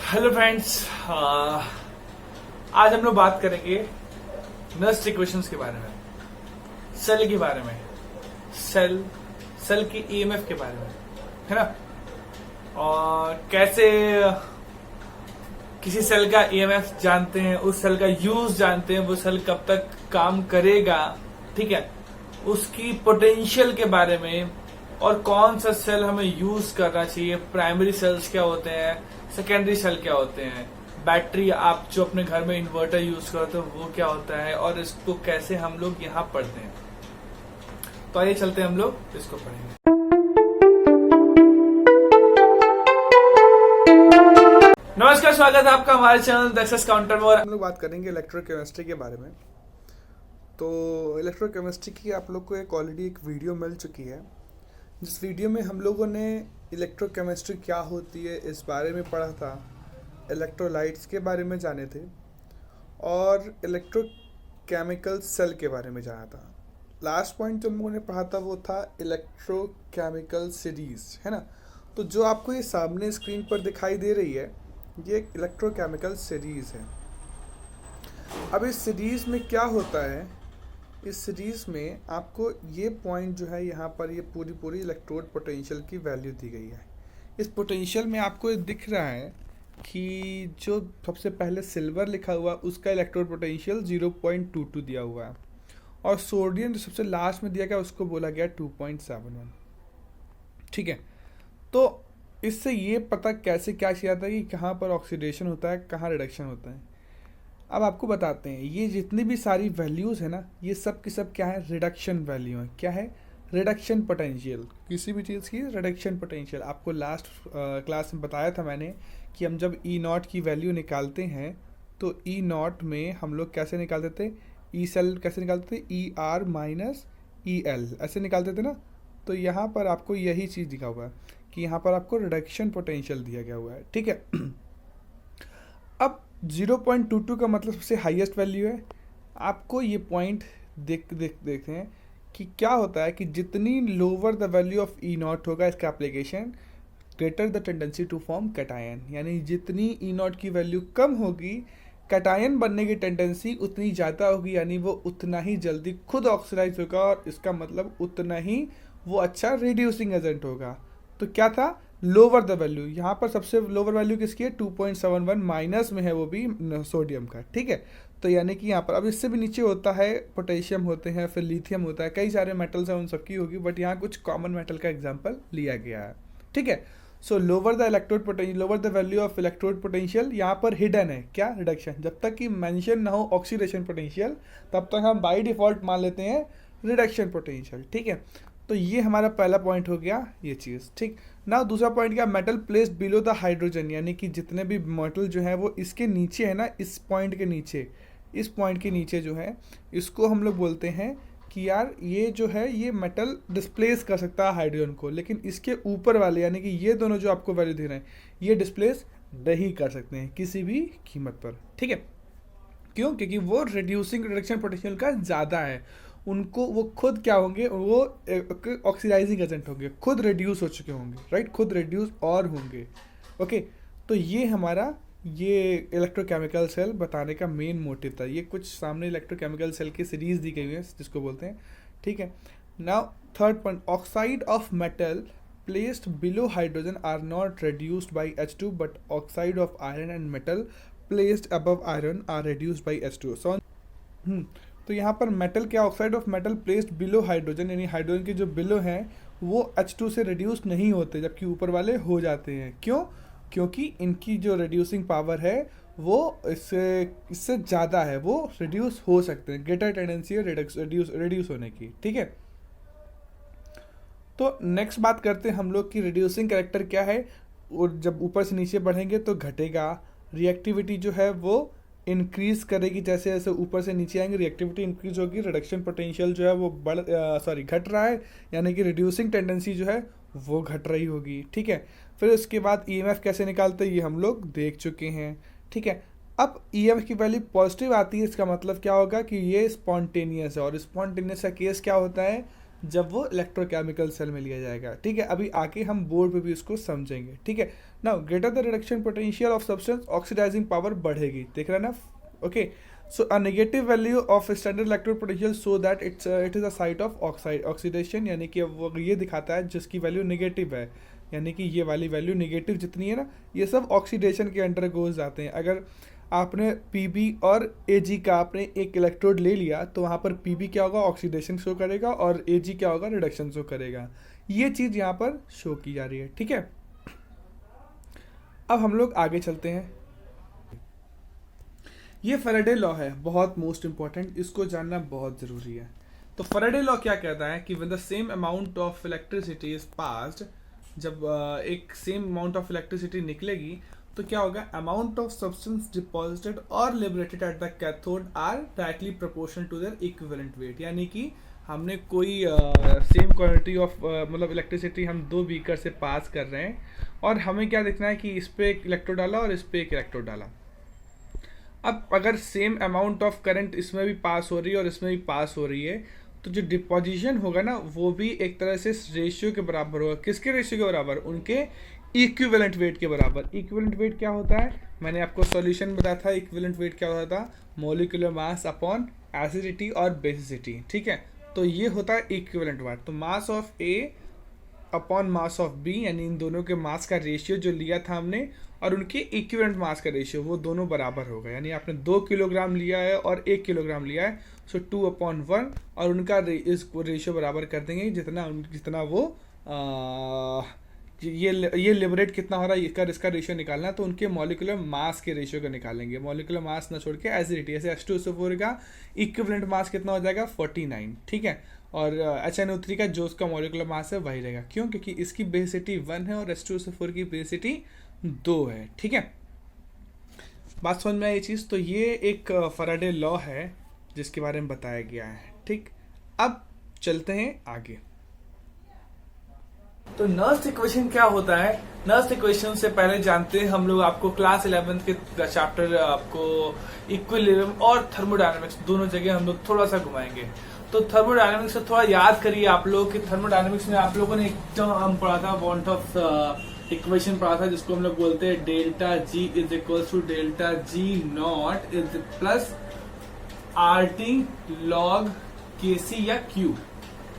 Hello friends, आज हम लोग बात करेंगे नर्स इक्वेशंस के बारे में, सेल के बारे में, सेल की ईएमएफ के बारे में, है ना। और कैसे किसी सेल का ईएमएफ जानते हैं, उस सेल का यूज जानते हैं, वो सेल कब तक काम करेगा, ठीक है, उसकी पोटेंशियल के बारे में, और कौन सा सेल हमें यूज करना चाहिए, प्राइमरी सेल्स क्या होते हैं, सेकेंडरी सेल क्या होते हैं, बैटरी आप जो अपने घर में इन्वर्टर यूज करते हो वो क्या होता है, और इसको कैसे हम लोग यहाँ पढ़ते हैं। तो आइए चलते हैं, हम लोग इसको पढ़ेंगे। नमस्कार, स्वागत है आपका हमारे चैनल दक्षस काउंटर में। और हम लोग बात करेंगे इलेक्ट्रोकेमिस्ट्री के बारे में। तो इलेक्ट्रोकेमिस्ट्री की आप लोग को ऑलरेडी एक वीडियो मिल चुकी है, जिस वीडियो में हम लोगों ने इलेक्ट्रोकेमिस्ट्री क्या होती है इस बारे में पढ़ा था, इलेक्ट्रोलाइट्स के बारे में जाने थे, और इलेक्ट्रोकेमिकल सेल के बारे में जाना था। लास्ट पॉइंट जो हम लोगों ने पढ़ा था वो था इलेक्ट्रोकेमिकल सीरीज़, है ना। तो जो आपको ये सामने स्क्रीन पर दिखाई दे रही है, ये एक इलेक्ट्रोकेमिकल सीरीज़ है। अब इस सीरीज़ में क्या होता है, इस सीरीज़ में आपको ये पॉइंट जो है यहाँ पर ये पूरी इलेक्ट्रोड पोटेंशियल की वैल्यू दी गई है। इस पोटेंशियल में आपको दिख रहा है कि जो सबसे पहले सिल्वर लिखा हुआ उसका इलेक्ट्रोड पोटेंशियल 0.22 दिया हुआ है, और सोडियम जो सबसे लास्ट में दिया गया उसको बोला गया 2.71, ठीक है। तो इससे ये पता कैसे क्या किया था कि कहाँ पर ऑक्सीडेशन होता है, कहाँ रिडक्शन होता है। अब आपको बताते हैं, ये जितनी भी सारी वैल्यूज़ है ना, ये सब की सब क्या है, रिडक्शन वैल्यू है। क्या है, रिडक्शन पोटेंशियल, किसी भी चीज़ की रिडक्शन पोटेंशियल। आपको लास्ट क्लास में बताया था मैंने कि हम जब ई नॉट की वैल्यू निकालते हैं तो ई नॉट में हम लोग कैसे निकालते थे, ई सेल कैसे निकालते थे, E R minus E L ऐसे निकालते थे ना। तो यहाँ पर आपको यही चीज़ दिखा हुआ है कि यहाँ पर आपको रिडक्शन पोटेंशियल दिया गया हुआ है, ठीक है। अब 0.22 का मतलब सबसे हाईएस्ट वैल्यू है। आपको ये पॉइंट देखते हैं कि क्या होता है कि जितनी lower the value of E naught होगा इसका application, greater the tendency to form cation, यानी जितनी ई नॉट की वैल्यू कम होगी, कैटायन बनने की टेंडेंसी उतनी ज़्यादा होगी, यानी वो उतना ही जल्दी खुद ऑक्सीडाइज होगा, और इसका मतलब उतना ही वो अच्छा रिड्यूसिंग एजेंट होगा। तो क्या था, लोअर द वैल्यू। यहाँ पर सबसे लोअर वैल्यू किसकी है, 2.71, माइनस में है वो भी सोडियम का, ठीक है। तो यानी कि यहाँ पर अब इससे भी नीचे होता है पोटेशियम होते हैं, फिर लिथियम होता है, कई सारे मेटल्स हैं, उन सबकी होगी, बट यहाँ कुछ कॉमन मेटल का एग्जाम्पल लिया गया है, ठीक है। सो lower the electrode potential, lower the value of electrode potential, यहाँ पर हिडन है क्या, रिडक्शन। जब तक कि मेंशन ना हो ऑक्सीडेशन पोटेंशियल, तब तक हम बाई डिफॉल्ट मान लेते हैं रिडक्शन पोटेंशियल, ठीक है। तो ये हमारा पहला पॉइंट हो गया ये चीज़, ठीक ना। दूसरा पॉइंट क्या, metal placed below the hydrogen, यानी कि जितने भी मेटल जो है वो इसके नीचे है ना, इस पॉइंट के नीचे, इस पॉइंट के नीचे जो है, इसको हम लोग बोलते हैं कि यार ये जो है ये मेटल डिस्प्लेस कर सकता है हाइड्रोजन को, लेकिन इसके ऊपर वाले यानी कि ये दोनों जो आपको वैल्यू दे रहे हैं ये डिस्प्लेस नहीं कर सकते हैं किसी भी कीमत पर, ठीक है। क्यों, क्योंकि वो रिड्यूसिंग रिडक्शन पोटेंशियल का ज़्यादा है, उनको वो खुद क्या होंगे, वो ऑक्सीडाइजिंग एजेंट होंगे, खुद रिड्यूस हो चुके होंगे, राइट, खुद रिड्यूस और होंगे, ओके। तो ये हमारा ये इलेक्ट्रोकेमिकल सेल बताने का मेन मोटिव था। ये कुछ सामने इलेक्ट्रोकेमिकल सेल की सीरीज दी गई है जिसको बोलते हैं, ठीक है। Now third point, oxide of metal placed below hydrogen are not reduced by H2, but oxide of iron and metal placed above iron are reduced by H2। तो यहाँ पर मेटल क्या, oxide of metal placed below hydrogen, यानी hydrogen के जो below हैं वो H2 से रिड्यूस नहीं होते, जबकि ऊपर वाले हो जाते हैं। क्यों, क्योंकि इनकी जो रिड्यूसिंग पावर है वो इससे ज़्यादा है, वो रिड्यूस हो सकते हैं, ग्रेटर टेंडेंसी है रिड्यूस होने की, ठीक है। तो नेक्स्ट बात करते हैं हम लोग की रिड्यूसिंग कैरेक्टर क्या है, और जब ऊपर से नीचे बढ़ेंगे तो घटेगा, रिएक्टिविटी जो है वो इंक्रीज करेगी, जैसे जैसे ऊपर से नीचे आएंगे रिएक्टिविटी इंक्रीज होगी, रिडक्शन पोटेंशियल जो है वो घट रहा है, यानी कि रिड्यूसिंग टेंडेंसी जो है वो घट रही होगी, ठीक है। फिर उसके बाद ईएमएफ कैसे निकालते हैं ये हम लोग देख चुके हैं, ठीक है। अब ईएमएफ की वैल्यू पॉजिटिव आती है, इसका मतलब क्या होगा कि ये स्पॉन्टेनियस है, और स्पॉन्टेनियस का केस क्या होता है, जब वो इलेक्ट्रोकेमिकल सेल में लिया जाएगा। ठीक है, अभी आके हम बोर्ड पे भी उसको समझेंगे। ठीक है, now greater the reduction potential of substance oxidising power बढ़ेगी, देख रहे हैं ना। Okay, so a negative value of standard electrode potential so that it is a site of oxidation, यानी कि वो ये दिखाता है जिसकी वैल्यू नेगेटिव है, यानी कि ये वाली वैल्यू नेगेटिव जितनी है ना, ये सब ऑक्सीडेशन के अंडर गोज जाते हैं। अगर आपने पीबी और एजी का आपने एक इलेक्ट्रोड ले लिया तो वहाँ पर पीबी क्या होगा, ऑक्सीडेशन शो करेगा, और एजी क्या होगा, रिडक्शन शो करेगा। ये चीज़ यहाँ पर शो की जा रही है। ठीक है, अब हम लोग आगे चलते हैं। ये फैराडे लॉ है, बहुत मोस्ट इंपॉर्टेंट, इसको जानना बहुत ज़रूरी है। तो फैराडे लॉ क्या कहता है कि when the same amount of electricity is passed, जब एक सेम अमाउंट ऑफ इलेक्ट्रिसिटी निकलेगी तो क्या होगा, अमाउंट ऑफ सब्सटेंस डिपॉजिटेड और liberated at the cathode are directly proportional to their equivalent weight. यानी कि हमने कोई सेम क्वांटिटी ऑफ मतलब इलेक्ट्रिसिटी हम 2 बीकर से पास कर रहे हैं, और हमें क्या देखना है कि इस पे एक इलेक्ट्रोड डाला और इस पे एक इलेक्ट्रोड डाला। अब अगर सेम अमाउंट ऑफ करंट इसमें भी पास हो रही है और इसमें भी पास हो रही है, तो जो डिपोजिशन होगा ना वो भी एक तरह से रेशियो के बराबर होगा। किसके रेशियो के बराबर, उनके इक्विवेलेंट वेट के बराबर। इक्विवेलेंट वेट क्या होता है, मैंने आपको सॉल्यूशन बताया था, इक्विवेलेंट वेट क्या होता था, मॉलिक्यूलर मास अपॉन एसिडिटी और बेसिसिटी। ठीक है, तो ये होता है इक्विवेलेंट वेट। तो mass of A upon mass of B, यानी इन दोनों के मास का रेशियो जो लिया था हमने और उनके इक्विवेलेंट मास का रेशियो, वो दोनों बराबर होगा। यानी आपने 2 किलोग्राम लिया है और 1 किलोग्राम लिया है, सो 2/1, और उनका इस रेशियो बराबर कर देंगे जितना वो ये लिबरेट कितना हो रहा है इसका रेशियो निकालना है, तो उनके मॉलिक्यूलर मास के रेशियो को निकालेंगे। मॉलिक्यूलर मास ना छोड़ के एसिडिटी, ऐसे H2SO4 का इक्विवेलेंट मास कितना हो जाएगा, 49। ठीक है, और HNO3 का जो उसका मॉलिक्यूलर मास है वही रहेगा। क्यों, क्योंकि इसकी बेसिसिटी 1 है और H2SO4 की बेसिसिटी 2 है। ठीक है, बात समझ में आई ये चीज़। तो ये एक फैराडे लॉ है जिसके बारे में बताया गया है। ठीक, अब चलते हैं आगे। तो नर्स इक्वेशन क्या होता है, नर्स इक्वेशन से पहले जानते हैं हम लोग, आपको क्लास 11 के चैप्टर आपको इक्विलिब्रियम और थर्मोडायनामिक्स दोनों जगह हम लोग थोड़ा सा घुमाएंगे। तो थर्मोडायनामिक्स से थोड़ा याद करिए आप लोग कि थर्मोडायनामिक्स में आप लोगों ने एक टर्म हम पढ़ा था, वांट ऑफ इक्वेशन पढ़ा था, जिसको हम लोग बोलते हैं delta G is equal to delta G naught is plus RT log KC या Q।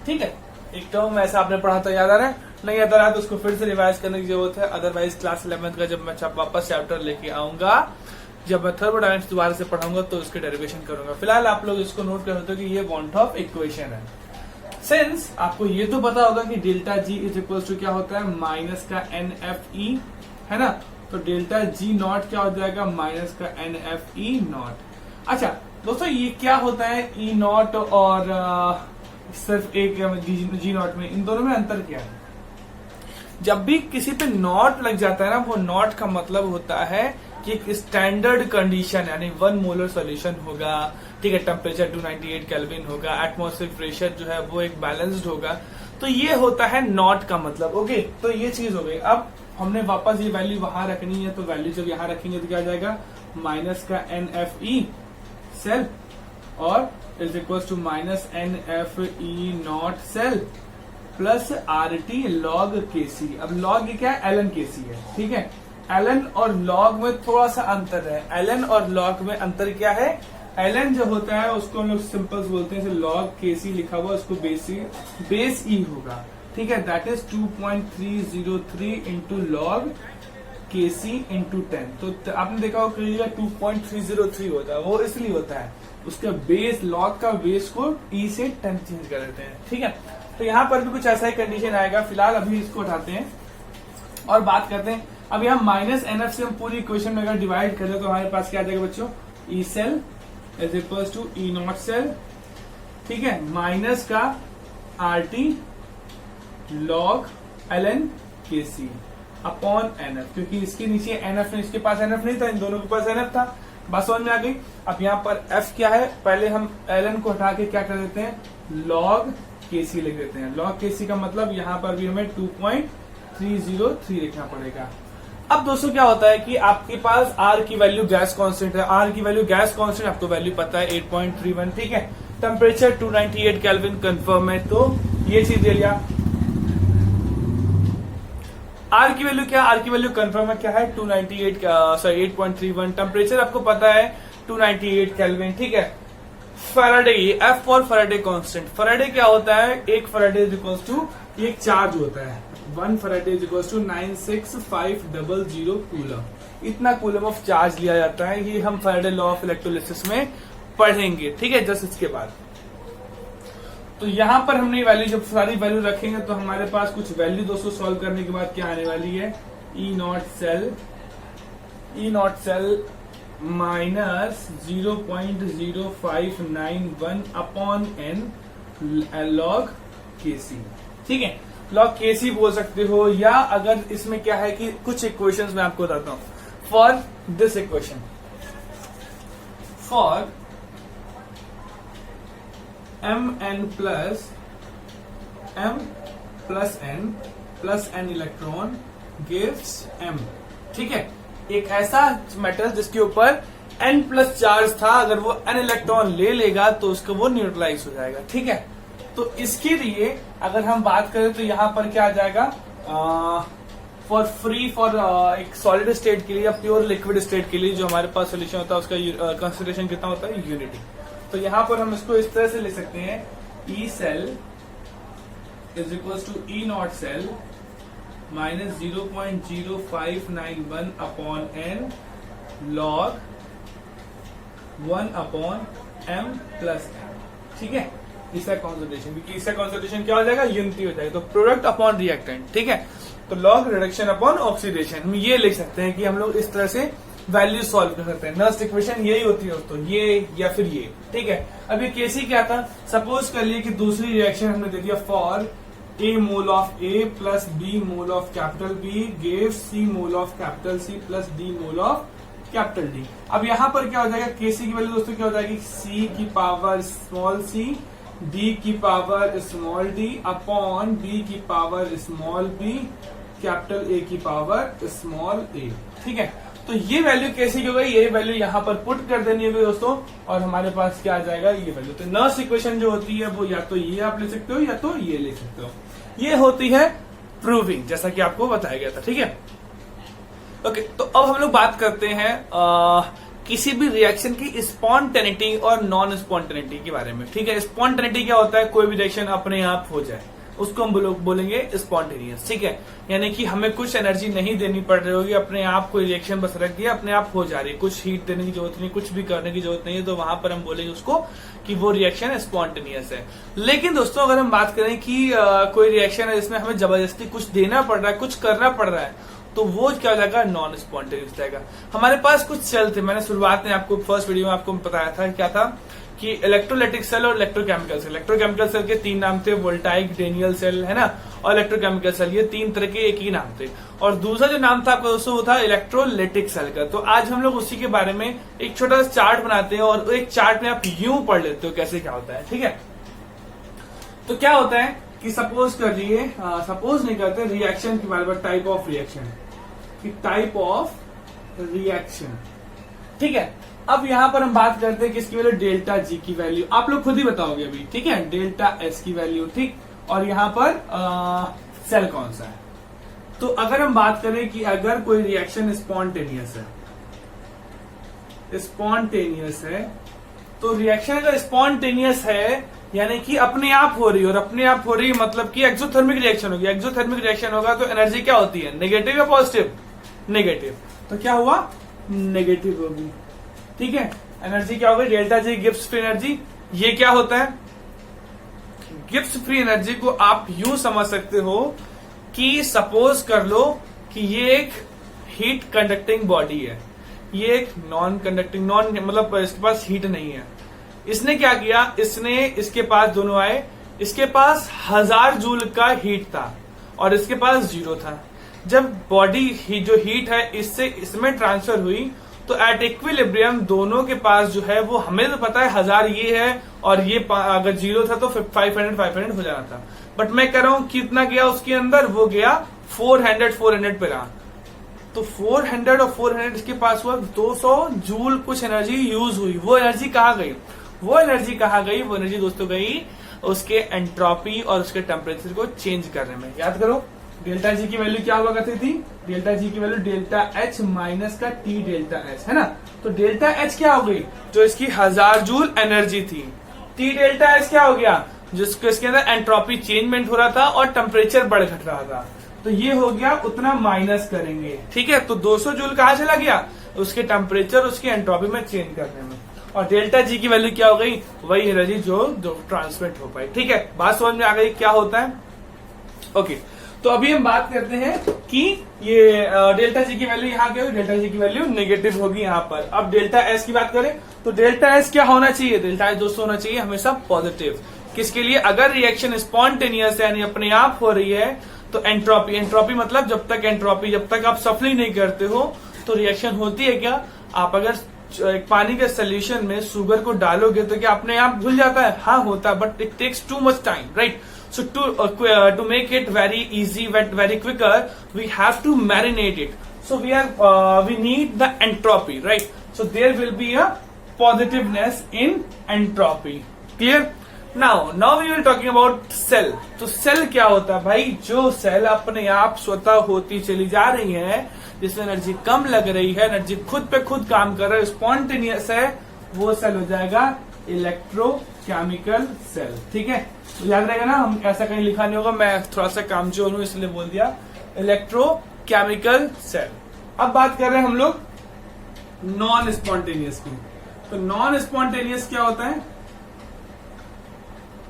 ठीक है, एक टर्म ऐसा आपने पढ़ा था, याद आ रहा है? नहीं याद आ रहा है तो उसको फिर से रिवाइज करने की जरूरत है। अदरवाइज क्लास 11 का जब मैं वापस चैप्टर लेके आऊंगा, जब मैं थर्मोडायनामिक्स दोबारा से पढ़ाऊंगा तो उसके डेरिवेशन करूंगा। फिलहाल आप लोग इसको नोट कर सकते हो कि ये वांट ऑफ इक्वेशन है। सिंस आपको ये तो पता होगा कि delta G is equal to क्या होता है, माइनस का NFE, है ना। तो डेल्टा जी नॉट क्या हो जाएगा, माइनस का NFE नॉट। अच्छा दोस्तों, ये क्या होता है E नॉट और सिर्फ एक जी नॉट में, इन दोनों में अंतर क्या है? जब भी किसी पे नॉट लग जाता है ना, वो नॉट का मतलब होता है कि एक स्टैंडर्ड कंडीशन यानी 1 मोलर सॉल्यूशन होगा। ठीक है, टेम्परेचर 298 केल्विन होगा, एटमॉस्फेरिक प्रेशर जो है वो एक बैलेंस्ड होगा। तो ये होता है नॉट का मतलब। ओके, तो ये चीज हो गई। अब हमने वापस ये वैल्यू वहां रखनी है, तो वैल्यू जब यहां रखेंगे तो क्या आ जाएगा, माइनस का NFE सेल और is equal to minus NFE naught cell plus RT log KC। अब log ये क्या है, ln KC है। ठीक है, ln और log में थोड़ा सा अंतर है। ln और log में अंतर क्या है, ln जो होता है उसको हम लोग सिंपल बोलते हैं, log KC लिखा हुआ उसको बेस E होगा। ठीक है, that is 2.303 into log KC into 10। तो आपने देखा हो 2.303 होता है, वो इसलिए होता है उसका बेस, log का बेस को E से 10 चेंज कर देते हैं। ठीक है, तो यहाँ पर भी कुछ ऐसा ही कंडीशन आएगा। फिलहाल अभी इसको उठाते हैं और बात करते हैं। अब यहाँ माइनस NF से हम पूरी इक्वेशन में अगर डिवाइड कर दे तो हमारे पास क्या आ जाएगा बच्चों, E cell is equal to E naught cell. ठीक है, माइनस का RT log ln KC upon NF, क्योंकि इसके नीचे NF है, इसके पास NF नहीं था, इन दोनों के पास NF था। बात समझ में आ गई। अब यहाँ पर F क्या है, पहले हम ln को हटा के क्या कर देते हैं, log KC लिख देते हैं। log KC का मतलब यहाँ पर भी हमें 2.303 लिखना पड़ेगा। अब दोस्तों क्या होता है कि आपके पास R की वैल्यू गैस कांस्टेंट है, R की वैल्यू गैस कांस्टेंट आपको वैल्यू पता है 8.31। ठीक है, टेम्परेचर 298 केल्विन कंफर्म है, तो ये चीज दे लिया। आर की वैल्यू क्या, आर की वैल्यू कंफर्म है, क्या है 298 सॉरी 8.31। टेम्परेचर आपको पता है 298 केल्विन, ठीक है। Faraday, F for Faraday constant. Faraday क्या होता है, एक फैराडे इज इक्वल्स टू, एक चार्ज होता है, 1 Faraday is equals to 96500 coulomb. इतना कूलम ऑफ चार्ज लिया जाता है। ये हम फैराडे लॉ ऑफ इलेक्ट्रोलिसिस में पढ़ेंगे, ठीक है, जस्ट इसके बाद। तो यहां पर हमने वैल्यू, जब सारी वैल्यू रखेंगे तो हमारे पास कुछ वैल्यू दोस्तों सॉल्व करने के बाद क्या आने वाली है, E naught cell minus 0.0591 upon N log KC, ठीक है। लॉग केसी बोल सकते हो, या अगर इसमें क्या है कि कुछ इक्वेशंस मैं आपको बताता हूं। For this equation, for mn plus n electron gives m, ठीक है। एक ऐसा मेटल जिसके ऊपर n प्लस चार्ज था, अगर वो n इलेक्ट्रॉन ले लेगा तो उसका वो न्यूट्रलाइज हो जाएगा, ठीक है। तो इसके लिए अगर हम बात करें तो यहां पर क्या आ जाएगा, फॉर एक सॉलिड स्टेट के लिए या प्योर लिक्विड स्टेट के लिए जो हमारे पास सोल्यूशन होता है उसका कंसंट्रेशन कितना होता है, यूनिटी। तो यहां पर हम इसको इस तरह से ले सकते हैं, E cell is equal to E naught cell minus 0.0591 upon N log 1 upon m plus n, ठीक है। इसका कॉन्सेंट्रेशन, क्योंकि इसका कॉन्सेंट्रेशन क्या हो जाएगा, यूनिटी हो जाएगा। तो प्रोडक्ट अपॉन रिएक्टेंट, ठीक है। तो लॉग रिडक्शन अपॉन ऑक्सीडेशन, हम ये लिख सकते हैं कि हम लोग इस तरह से वैल्यू सॉल्व कर सकते हैं। नेक्स्ट इक्वेशन यही होती है दोस्तों, ये या फिर ये, ठीक है। अब ये केसी क्या था, सपोज कर लिए कि दूसरी रिएक्शन हमने दे दिया, for a mole of A plus b mole of capital B gives c mole of capital C plus d mole of capital D. अब यहां पर क्या हो जाएगा, केसी की वैल्यू दोस्तों क्या हो जाएगी, सी की पावर स्मॉल सी, डी की power small D upon B की power small B, capital A की पावर स्मॉल ए, ठीक है। तो ये वैल्यू कैसी हो गई, ये वैल्यू यहां पर पुट कर देनी होगी दोस्तों, और हमारे पास क्या आ जाएगा, ये वैल्यू। तो नर्स इक्वेशन जो होती है वो या तो ये आप ले सकते हो या तो ये ले सकते हो। ये होती है प्रूविंग, जैसा कि आपको बताया गया था, ठीक है। ओके, तो अब हम लोग बात करते हैं किसी भी रिएक्शन की स्पॉन्टेनिटी और नॉन स्पॉन्टेनिटी के बारे में, ठीक है। स्पॉन्टेनिटी क्या होता है, कोई भी रिएक्शन अपने आप हो जाए, उसको हम लोग बोलेंगे स्पॉन्टेनियस, ठीक है। यानी कि हमें कुछ एनर्जी नहीं देनी पड़ रही होगी, अपने आप कोई रिएक्शन बस रख दिया, अपने आप हो जा रही है, कुछ हीट देने की जरूरत नहीं, कुछ भी करने की जरूरत नहीं है, तो वहां पर हम बोलेंगे उसको कि वो रिएक्शन स्पॉन्टेनियस है। लेकिन दोस्तों अगर हम बात करें कि कोई रिएक्शन है जिसमें हमें जबरदस्ती कुछ देना पड़ रहा है, कुछ करना पड़ रहा है, तो वो क्या हो जाएगा, नॉन स्पॉन्टेनियस जाएगा। हमारे पास कुछ सेल थे, मैंने शुरुआत में आपको फर्स्ट वीडियो में आपको बताया था, क्या था कि इलेक्ट्रोलाइटिक सेल और इलेक्ट्रोकेमिकल सेल। इलेक्ट्रोकेमिकल सेल के 3 नाम थे, वोल्टाइक, डेनियल सेल, है ना, और इलेक्ट्रोकेमिकल सेल, ये 3 तरह के एक ही नाम थे। और दूसरा जो नाम था आपका दोस्तों वो था इलेक्ट्रोलाइटिक सेल का। तो आज हम लोग उसी के बारे में एक छोटा सा चार्ट बनाते हैं, और एक चार्ट में आप यूं पढ़ लेते हो कैसे क्या होता है, ठीक है। तो क्या होता है कि सपोज कर लिए, सपोज नहीं करते, रिएक्शन के बारे में, type of reaction, type of reaction, ठीक है। अब यहां पर हम बात करते हैं किसकी वैल्यू, डेल्टा जी की वैल्यू आप लोग खुद ही बताओगे अभी, ठीक है, डेल्टा एस की वैल्यू, ठीक। और यहां पर सेल कौन सा है। तो अगर हम बात करें कि अगर कोई रिएक्शन स्पॉन्टेनियस है, तो रिएक्शन अगर स्पॉन्टेनियस है यानी कि अपने आप हो रही है, और अपने आप हो रही है मतलब कि एक्सोथर्मिक रिएक्शन होगी। एक्सोथर्मिक रिएक्शन होगा तो एनर्जी क्या होती है, नेगेटिव या पॉजिटिव, नेगेटिव। तो क्या हुआ, नेगेटिव होगी, ठीक है। एनर्जी क्या होगी, delta G Gibbs free energy. ये क्या होता है, गिब्स फ्री एनर्जी को आप यूं समझ सकते हो कि सपोज कर लो कि ये एक हीट कंडक्टिंग बॉडी है, ये एक नॉन कंडक्टिंग, नॉन मतलब इसके पास हीट नहीं है। इसने क्या किया, इसके पास दोनों आए, इसके पास 1000 जूल का हीट था और इसके पास 0 था। जब बॉडी जो हीट है इससे इसमें ट्रांसफर हुई तो एट इक्विलिब्रियम दोनों के पास जो है वो, हमें तो पता है 1000 ये है और ये अगर 0 था तो 500 हो जाना था, बट मैं कह रहा हूं कितना गया उसके अंदर, वो गया 400 पे रहा। तो 400 और 400 इसके पास हुआ 200 जूल कुछ एनर्जी यूज हुई। वो एनर्जी कहाँ गई, वो एनर्जी दोस्तों गई उसके एंट्रोपी और उसके टेम्परेचर को चेंज करने में। याद करो डेल्टा जी की वैल्यू क्या हुआ करती थी, डेल्टा जी की वैल्यू डेल्टा एच माइनस का टी डेल्टा एच, है ना। तो डेल्टा एच क्या हो गई, जो इसकी 1000 जूल एनर्जी थी। टी डेल्टा एच क्या हो गया, जिसको इसके अंदर एंट्रोपी चेंजमेंट हो रहा था और टेम्परेचर बढ़ घट रहा था। तो ये हो गया उतना माइनस करेंगे, ठीक है। तो 200 जूल कहां चला गया, उसके टेम्परेचर उसकी एंट्रोपी में चेंज करने में। और डेल्टा जी की वैल्यू क्या हो गई, वही एनर्जी जो ट्रांसमिट हो पाई, ठीक है। बात समझ में आ गई क्या होता है, ओके। तो अभी हम बात करते हैं कि ये डेल्टा जी की वैल्यू यहाँ क्या होगी, डेल्टा जी की वैल्यू नेगेटिव होगी यहाँ पर। अब डेल्टा एस की बात करें तो डेल्टा एस क्या होना चाहिए, डेल्टा एस दोस्तों होना चाहिए हमेशा पॉजिटिव। किसके लिए, अगर रिएक्शन स्पॉन्टेनियस यानी अपने आप हो रही है तो एंट्रोपी, एंट्रोपी मतलब जब तक आप सफली नहीं करते हो तो रिएक्शन होती है क्या। आप अगर एक पानी के सोल्यूशन में शुगर को डालोगे तो क्या अपने आप घुल जाता है, हाँ होता है, but it takes too much time, right. So to make it very easy, very quicker, we have to marinate it. So we need the entropy, right? So there will be a positiveness in entropy. Clear? Now we will talking about cell. तो cell क्या होता है भाई, जो cell अपने आप स्वतः होती चली जा रही है, जिसमें एनर्जी कम लग रही है, एनर्जी खुद पे खुद काम कर रहा है, स्पॉन्टेनियस है, वो सेल हो जाएगा इलेक्ट्रोकेमिकल सेल, ठीक है। तो याद रहेगा ना, हम ऐसा कहीं लिखा नहीं होगा, मैं थोड़ा सा कामचोर हूं इसलिए बोल दिया इलेक्ट्रोकेमिकल सेल। अब बात कर रहे हैं हम लोग नॉन स्पॉन्टेनियस की। तो नॉन स्पॉन्टेनियस क्या होता है,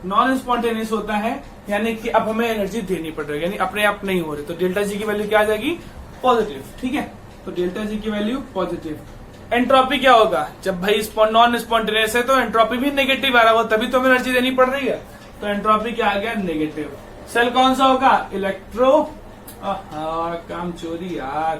नॉन स्पॉन्टेनियस होता है यानी कि अब हमें एनर्जी देनी पड़ रही है, यानी अपने आप नहीं हो रही। तो डेल्टा जी की वैल्यू क्या आ जाएगी, पॉजिटिव, ठीक है। तो डेल्टा जी की वैल्यू पॉजिटिव। एंट्रोपी क्या होगा, जब भाई नॉन स्पॉन्टेनियस है तो एंट्रोपी भी नेगेटिव आ रहा होगा, तभी तो हमें एनर्जी देनी पड़ रही है। तो एंट्रोपी क्या आ गया, नेगेटिव। सेल कौन सा होगा, इलेक्ट्रो, काम चोरी यार,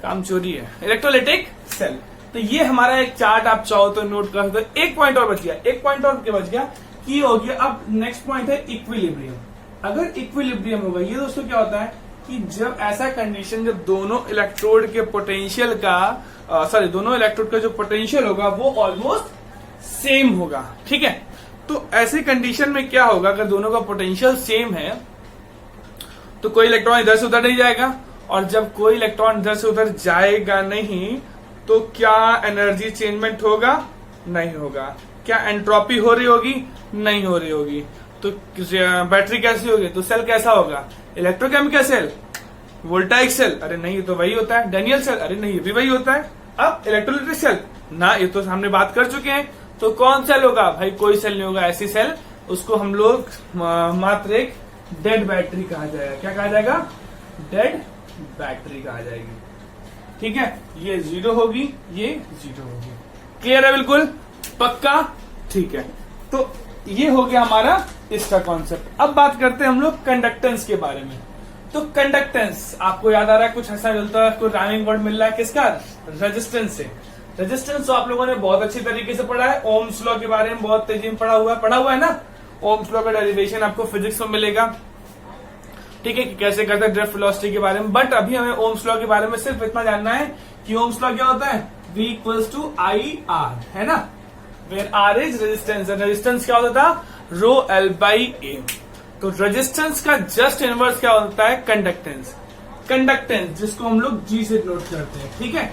काम चोरी है, इलेक्ट्रोलाइटिक सेल। तो ये हमारा एक चार्ट आप चाहो तो नोट कर सकते हो। एक पॉइंट और बच गया, एक पॉइंट और क्या बच गया कि हो गया। अब नेक्स्ट पॉइंट है इक्विलिब्रियम। अगर इक्विलिब्रियम होगा, ये दोस्तों क्या होता है कि जब ऐसा कंडीशन, जब दोनों इलेक्ट्रोड के पोटेंशियल का दोनों इलेक्ट्रोड का जो पोटेंशियल होगा वो ऑलमोस्ट सेम होगा, ठीक है। तो ऐसी कंडीशन में क्या होगा, अगर दोनों का पोटेंशियल सेम है तो कोई इलेक्ट्रॉन इधर से उधर नहीं जाएगा, और जब कोई इलेक्ट्रॉन इधर से उधर जाएगा नहीं तो क्या एनर्जी चेंजमेंट होगा, नहीं होगा। क्या एंट्रोपी हो रही होगी, नहीं हो रही होगी। तो बैटरी कैसी होगी, तो सेल कैसा होगा, इलेक्ट्रोकेमिकल सेल, वोल्टाइक सेल, अरे नहीं ये तो वही होता है। डैनियल सेल, अरे नहीं ये भी वही होता है। अब इलेक्ट्रोलाइटिक सेल ना, ये तो हमने बात कर चुके हैं। तो कौन सेल होगा भाई, कोई सेल नहीं होगा। ऐसी सेल उसको हम लोग मात्र एक डेड बैटरी कहा जाएगा। क्या कहा जाएगा, डेड बैटरी कहा जाएगी, ठीक है। ये 0 होगी, ये 0 होगी। क्लियर है, बिल्कुल पक्का, ठीक है। तो ये हो गया हमारा इसका कॉन्सेप्ट। अब बात करते हैं हम लोग कंडक्टेंस के बारे में। तो कंडक्टेंस आपको याद आ रहा है, कुछ ऐसा मिलता है, कोई राइमिंग वर्ड मिल रहा है किसका, रेजिस्टेंस से। रेजिस्टेंस तो आप लोगों ने बहुत अच्छी तरीके से पढ़ा है, ओम्स लॉ के बारे में बहुत तेजी में पढ़ा हुआ है ना। ओम्स लॉ का डेरिवेशन आपको फिजिक्स में मिलेगा, ठीक है, कि कैसे करते हैं ड्रिफ्ट वेलोसिटी के बारे में। बट अभी हमें ओम्स लॉ के बारे में सिर्फ इतना जानना है कि ओम्स लॉ क्या होता है, V = IR, है ना, where R is resistance. Resistance क्या होता था, ρL/A। तो रेजिस्टेंस का जस्ट इनवर्स क्या होता है, कंडक्टेंस। कंडक्टेंस जिसको हम लोग G से डिनोट करते हैं, ठीक है।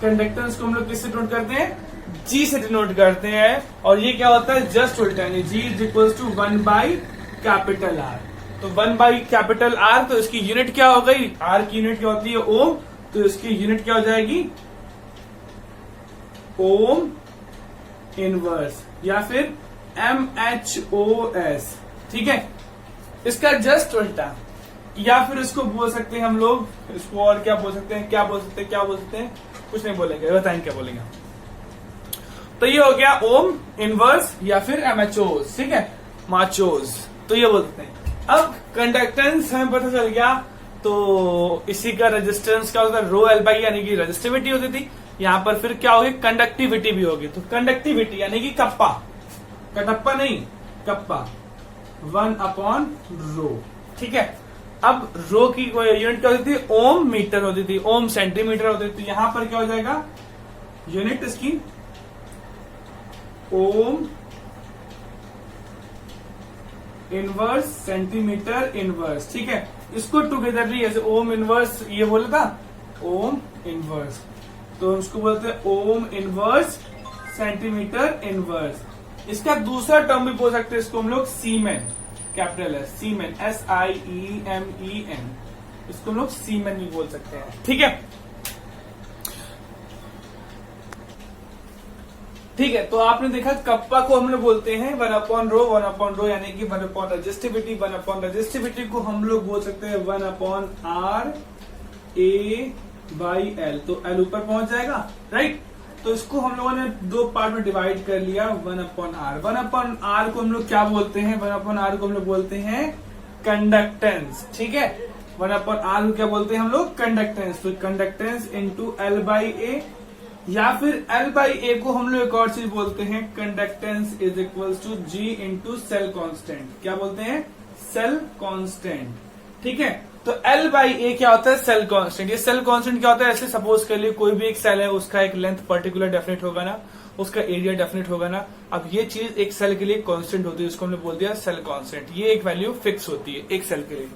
कंडक्टेंस को हम लोग किससे डिनोट करते हैं, G से डिनोट करते हैं। और ये क्या होता है, जस्ट उल्टा, यानी G = 1/R। तो 1/R, तो इसकी यूनिट क्या हो गई, R की यूनिट क्या होती है, ओम, तो इसकी यूनिट क्या हो जाएगी, ओम इनवर्स, या फिर MHOS, ठीक है। इसका जस्ट उल्टा, या फिर इसको बोल सकते हैं हम लोग, इसको और क्या बोल सकते हैं, कुछ नहीं बोलेंगे, बताएंगे क्या बोलेंगे। तो ये हो गया ओम इनवर्स या फिर MHOS, ठीक है, माचोस, तो ये बोलते हैं। अब कंडक्टेंस हमें पता चल गया, तो इसी का रेजिस्टेंस क्या होता है, ρL/A, यानी कि रेजिस्टिविटी होती थी। यहाँ पर फिर क्या होगी, कंडक्टिविटी भी होगी। तो कंडक्टिविटी यानी कि कप्पा, कटप्पा नहीं, कप्पा, 1/ρ, ठीक है। अब रो की यूनिट क्या होती थी, ओम मीटर होती थी, ओम सेंटीमीटर होती थी। तो यहां पर क्या हो जाएगा, यूनिट इसकी ओम इनवर्स सेंटीमीटर इनवर्स। ठीक है, इसको टुगेदरली ऐसे ओम इनवर्स ये बोला था, ओम इनवर्स, तो इसको बोलते हैं ओम इनवर्स सेंटीमीटर इनवर्स। इसका दूसरा टर्म भी बोल सकते हैं, इसको हम लोग सीमेन, कैपिटल है सीमेन, SIEMEN, इसको हम लोग सीमेन भी बोल सकते हैं। ठीक है, ठीक है, तो आपने देखा कप्पा को हम लोग बोलते हैं 1/ρ यानी कि 1/रेजिस्टिविटी। 1/रेजिस्टिविटी को हम लोग बोल सकते हैं 1/RA/L, तो L ऊपर पहुंच जाएगा, राइट। तो इसको हम लोगों ने दो पार्ट में डिवाइड कर लिया, 1/R। 1/R को हम लोग क्या बोलते हैं, 1/R को हम लोग बोलते हैं कंडक्टेंस। ठीक है, 1/R को क्या बोलते हैं हम लोग, कंडक्टेंस। तो कंडक्टेंस इंटू L/A, या फिर L/A को हम लोग एक और चीज बोलते हैं, conductance is equal to G into cell constant. क्या बोलते हैं, सेल कॉन्स्टेंट। ठीक है, तो L/A क्या होता है, सेल कॉन्स्टेंट। ये सेल कॉन्स्टेंट क्या होता है, ऐसे सपोज कर लिए कोई भी एक सेल है, उसका एक लेंथ पर्टिकुलर डेफिनेट होगा ना, उसका एरिया डेफिनेट होगा ना। अब ये चीज एक सेल के लिए कांस्टेंट होती है, इसको हमने बोल दिया सेल कांस्टेंट। ये एक वैल्यू फिक्स होती है एक सेल के लिए।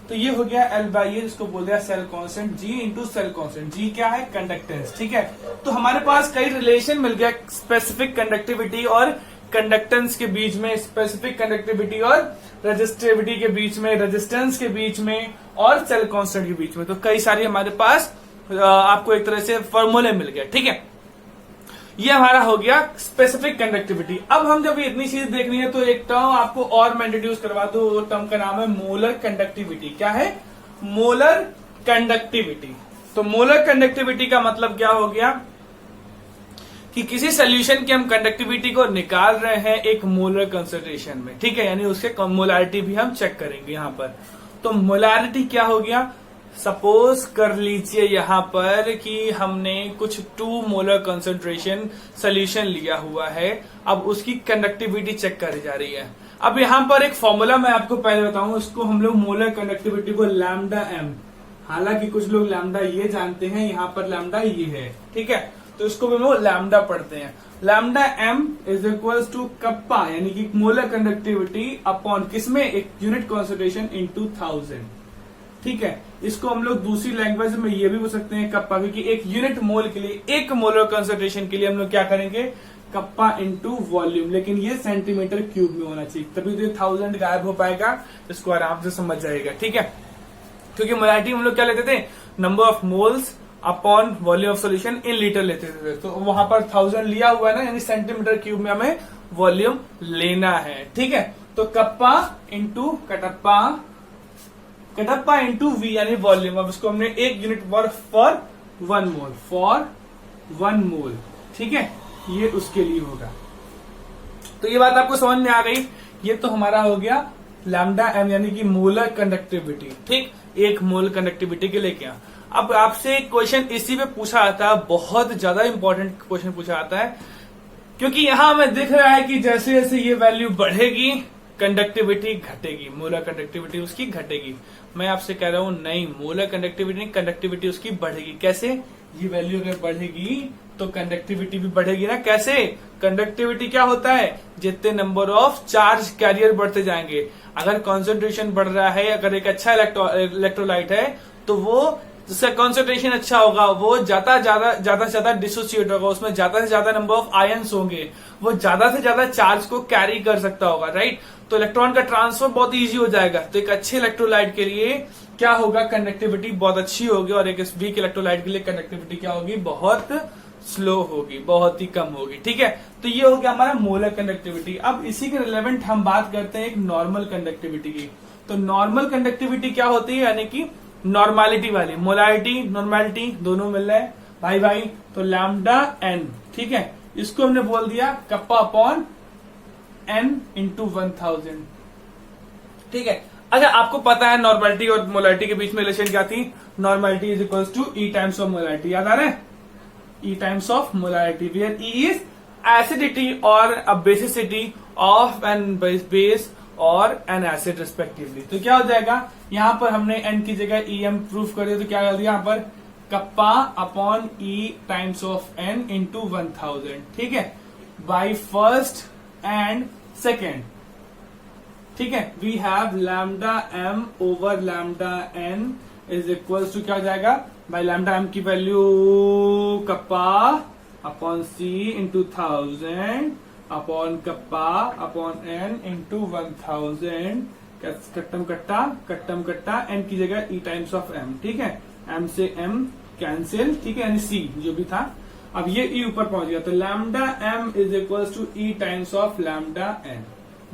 तो ये हो गया L/A, जिसको बोल दिया cell constant, G into cell constant. G क्या है, कंडक्टेंस। ठीक है, तो हमारे पास कई रिलेशन मिल गया स्पेसिफिक कंडक्टिविटी और कंडक्टेंस के बीच में, स्पेसिफिक कंडक्टिविटी और रेजिस्टिविटी के बीच में, रेजिस्टेंस के बीच में और सेल कांस्टेंट के बीच में। तो कई सारी हमारे पास आपको एक तरह से फॉर्मूले मिल गए। ठीक है, ये हमारा हो गया स्पेसिफिक कंडक्टिविटी। अब हम जब इतनी चीज देखनी है तो एक टर्म आपको और मैं इंट्रोड्यूस करवा दूं, वो टर्म का नाम है मोलर कंडक्टिविटी। क्या है, मोलर कंडक्टिविटी। तो मोलर कंडक्टिविटी का मतलब क्या हो गया कि किसी सोल्यूशन की हम कंडक्टिविटी को निकाल रहे हैं एक मोलर कंसंट्रेशन में। ठीक है, यानी उसके मोलारिटी भी हम चेक करेंगे यहां पर। तो मोलारिटी क्या हो गया, सपोज कर लीजिए यहां पर कि हमने कुछ 2 मोलर कंसंट्रेशन सोल्यूशन लिया हुआ है, अब उसकी कंडक्टिविटी चेक करी जा रही है। अब यहां पर एक फॉर्मूला मैं आपको पहले बताऊं, इसको हम लोग मोलर कंडक्टिविटी को लैम्डा m, हालांकि कुछ लोग लैम्डा ये जानते हैं, यहां पर लैम्डा ये है। ठीक है, तो इसको भी हम लैम्डा पढ़ते हैं। Lambda m is equal to kappa, यानी कि मोलर कंडक्टिविटी अपॉन किसमें, एक यूनिट कॉन्सेंट्रेशन इंटू 1000। ठीक है, इसको हम लोग दूसरी लैंग्वेज में ये भी बोल सकते हैं कप्पा, क्योंकि एक यूनिट मोल के लिए, एक मोलर कंसंट्रेशन के लिए हम लोग क्या करेंगे, कप्पा इंटू वॉल्यूम। लेकिन ये सेंटीमीटर क्यूब में होना चाहिए, तभी तो 1000 गायब हो पाएगा, इसको आराम से समझ जाएगा। ठीक है, क्योंकि मोलारिटी हम लोग क्या लेते थे, number of moles upon volume of solution in litre लेते थे। तो वहां पर 1000 लिया हुआ है ना, यानी सेंटीमीटर क्यूब में हमें वॉल्यूम लेना है। ठीक है, तो कप्पा इंटू कटप्पा, कटप्पा इंटू वी यानी वॉल्यूम। अब इसको हमने एक यूनिट फॉर 1 मोल, फॉर 1 मोल। ठीक है, ये उसके लिए होगा। तो ये बात आपको समझ में आ गई। ये तो हमारा हो गया लैम्डा m यानी कि मोलर कंडक्टिविटी। ठीक, एक मोल कंडक्टिविटी के लिए क्या। अब आपसे एक क्वेश्चन इसी पे पूछा आता है, बहुत ज्यादा इंपॉर्टेंट क्वेश्चन पूछा आता है, क्योंकि यहां हमें दिख रहा है कि जैसे जैसे ये वैल्यू बढ़ेगी कंडक्टिविटी घटेगी, मोलर कंडक्टिविटी उसकी घटेगी। मैं आपसे कह रहा हूं नहीं, मोलर कंडक्टिविटी नहीं, कंडक्टिविटी उसकी बढ़ेगी। कैसे, ये वैल्यू अगर बढ़ेगी तो कंडक्टिविटी भी बढ़ेगी ना। कैसे, कंडक्टिविटी क्या होता है, जितने नंबर ऑफ चार्ज कैरियर बढ़ते जाएंगे, अगर कॉन्सेंट्रेशन बढ़ रहा है, अगर एक अच्छा इलेक्ट्रोलाइट है तो वो जिसका कॉन्सेंट्रेशन अच्छा होगा वो ज्यादा से ज्यादा डिसोसिएट होगा, उसमें ज्यादा से ज्यादा नंबर ऑफ आयन्स होंगे, वो ज्यादा से ज्यादा चार्ज को कैरी कर सकता होगा, राइट। तो इलेक्ट्रॉन का ट्रांसफर बहुत इजी हो जाएगा। तो एक अच्छे इलेक्ट्रोलाइट के लिए क्या होगा, कंडक्टिविटी बहुत अच्छी होगी, और एक वीक इलेक्ट्रोलाइट के लिए कंडक्टिविटी क्या होगी, बहुत स्लो होगी, बहुत ही कम होगी। ठीक है, तो ये हो गया हमारा मोलर कंडक्टिविटी। अब इसी के रिलेवेंट हम बात करते हैं एक नॉर्मल कंडक्टिविटी की। तो नॉर्मल कंडक्टिविटी क्या होती है, यानी कि नॉर्मेलिटी वाली, मोलारिटी नॉर्मेलिटी दोनों मिल रहे हैं भाई भाई। तो लैम्डा n, ठीक है, इसको हमने बोल दिया कप्पा अपॉन n इंटू 1000। ठीक है, अच्छा आपको पता है नॉर्मेलिटी और मोलारिटी के बीच में रिलेशन क्या थी, normality is equal to E times of molarity. याद आ रहा है, E times of molarity, where E is acidity और बेसिसिटी ऑफ एन बेस और एन एसिड रिस्पेक्टिवली। तो क्या हो जाएगा, यहां पर हमने n की जगह em प्रूफ कर दिया, तो क्या कर दिया यहां पर kappa upon e times of n into 1000। ठीक है, बाई फर्स्ट एंड सेकेंड। ठीक है, we have lambda M over lambda N is equal to क्या हो जाएगा भाई, लैम्डा एम की value kappa upon C into 1000 upon kappa upon N into 1000, कट्टम कट्टा एन की जगह ई टाइम्स ऑफ एम, ठीक है, एम से एम कैंसिल, ठीक है, यानी सी जो भी था, अब ये ई ऊपर पहुंच गया, तो lambda m is equal to E times of lambda n.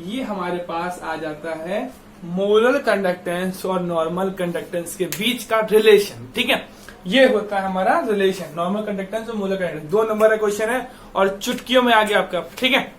ये हमारे पास आ जाता है मोलर कंडक्टेंस और नॉर्मल कंडक्टेंस के बीच का रिलेशन, ठीक है, ये होता है हमारा रिलेशन, नॉर्मल कंडक्टेंस और मोलर कंडक्टेंस। 2 नंबर का क्वेश्चन है और चुटकियों में आ गया आपका, ठीक है।